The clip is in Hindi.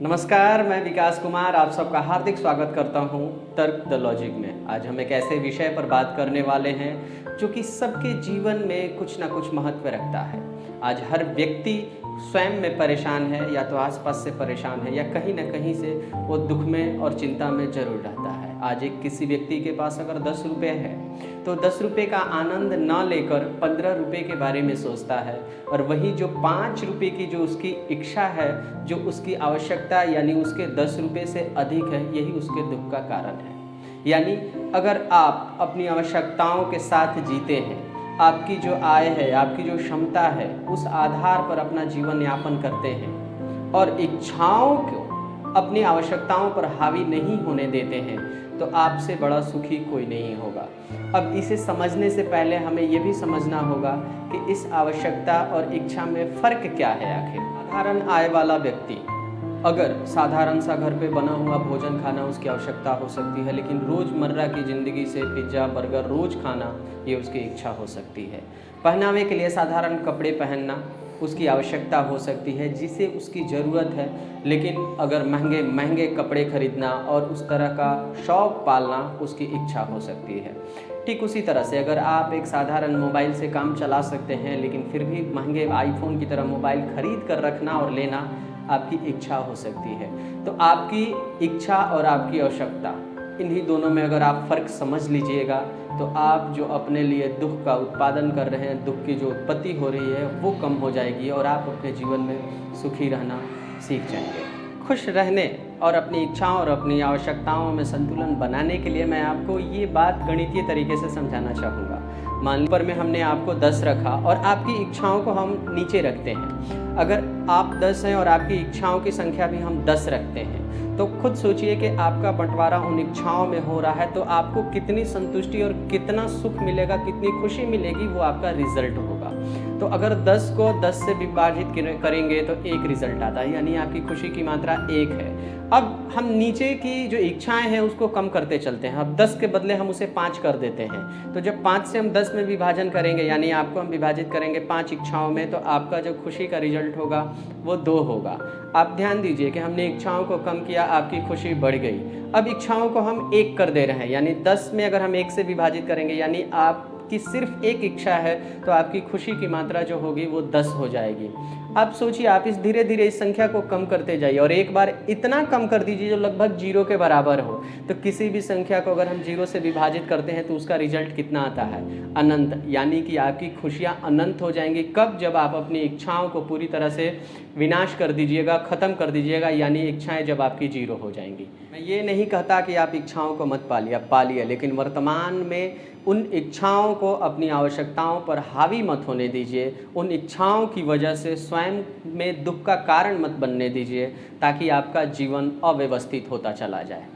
नमस्कार, मैं विकास कुमार आप सबका हार्दिक स्वागत करता हूं तर्क द लॉजिक में। आज हम एक ऐसे विषय पर बात करने वाले हैं जो कि सबके जीवन में कुछ ना कुछ महत्व रखता है। आज हर व्यक्ति स्वयं में परेशान है या तो आसपास से परेशान है या कहीं ना कहीं से वो दुख में और चिंता में ज़रूर रहता है। आज एक किसी व्यक्ति के पास अगर 10 रुपये है तो 10 रुपये का आनंद न लेकर 15 रुपये के बारे में सोचता है, और वही जो 5 रुपये की जो उसकी इच्छा है, जो उसकी आवश्यकता यानी उसके 10 रुपये से अधिक है, यही उसके दुख का कारण है। यानी अगर आप अपनी आवश्यकताओं के साथ जीते हैं, आपकी जो आय है, आपकी जो क्षमता है, उस आधार पर अपना जीवन यापन करते हैं और इच्छाओं को अपनी आवश्यकताओं पर हावी नहीं होने देते हैं, तो आपसे बड़ा सुखी कोई नहीं होगा। अब इसे समझने से पहले हमें ये भी समझना होगा कि इस आवश्यकता और इच्छा में फ़र्क क्या है। आखिर साधारण आय वाला व्यक्ति अगर साधारण सा घर पे बना हुआ भोजन खाना उसकी आवश्यकता हो सकती है, लेकिन रोज़मर्रा की ज़िंदगी से पिज्ज़ा बर्गर रोज़ खाना ये उसकी इच्छा हो सकती है। पहनावे के लिए साधारण कपड़े पहनना उसकी आवश्यकता हो सकती है, जिसे उसकी ज़रूरत है, लेकिन अगर महंगे महंगे कपड़े खरीदना और उस तरह का शौक़ पालना उसकी इच्छा हो सकती है। ठीक उसी तरह से अगर आप एक साधारण मोबाइल से काम चला सकते हैं, लेकिन फिर भी महंगे आईफोन की तरह मोबाइल खरीद कर रखना और लेना आपकी इच्छा हो सकती है। तो आपकी इच्छा और आपकी आवश्यकता, इन्हीं दोनों में अगर आप फ़र्क समझ लीजिएगा तो आप जो अपने लिए दुख का उत्पादन कर रहे हैं, दुख की जो उत्पत्ति हो रही है वो कम हो जाएगी और आप अपने जीवन में सुखी रहना सीख जाएंगे। खुश रहने और अपनी इच्छाओं और अपनी आवश्यकताओं में संतुलन बनाने के लिए मैं आपको ये बात गणितीय तरीके से समझाना चाहूँगा। मान लीजिए पर में हमने आपको 10 रखा और आपकी इच्छाओं को हम नीचे रखते हैं। अगर आप 10 हैं और आपकी इच्छाओं की संख्या भी हम 10 रखते हैं, तो खुद सोचिए कि आपका बंटवारा उन इच्छाओं में हो रहा है तो आपको कितनी संतुष्टि और कितना सुख मिलेगा, कितनी खुशी मिलेगी, वो आपका रिजल्ट होगा। तो अगर 10 को 10 से विभाजित करेंगे तो 1 रिजल्ट आता है, यानी आपकी खुशी की मात्रा 1 है। अब हम नीचे की जो इच्छाएं हैं उसको कम करते चलते हैं। अब 10 के बदले हम उसे 5 कर देते हैं। तो जब 5 से हम 10 में विभाजन करेंगे, यानी आपको हम विभाजित करेंगे 5 इच्छाओं में, तो आपका जो खुशी का रिजल्ट होगा वो 2 होगा। आप ध्यान दीजिए कि हमने इच्छाओं को कम किया, आपकी खुशी बढ़ गई। अब इच्छाओं को हम 1 कर दे रहे हैं, यानी 10 में अगर हम 1 से विभाजित करेंगे, यानी आपकी सिर्फ 1 इच्छा है, तो आपकी खुशी की मात्रा जो होगी वो 10 हो जाएगी। आप सोचिए, आप इस धीरे धीरे इस संख्या को कम करते जाइए और एक बार इतना कम कर दीजिए जो लगभग 0 के बराबर हो। तो किसी भी संख्या को अगर हम 0 से विभाजित करते हैं तो उसका रिजल्ट कितना आता है? अनंत। यानी कि आपकी खुशियाँ अनंत हो जाएंगी। कब? जब आप अपनी इच्छाओं को पूरी तरह से विनाश कर दीजिएगा, ख़त्म कर दीजिएगा, यानी इच्छाएं जब आपकी 0 हो जाएंगी। मैं ये नहीं कहता कि आप इच्छाओं को मत पालिए, आप पालिए, लेकिन वर्तमान में उन इच्छाओं को अपनी आवश्यकताओं पर हावी मत होने दीजिए। उन इच्छाओं की वजह से स्वयं में दुख का कारण मत बनने दीजिए, ताकि आपका जीवन अव्यवस्थित होता चला जाए।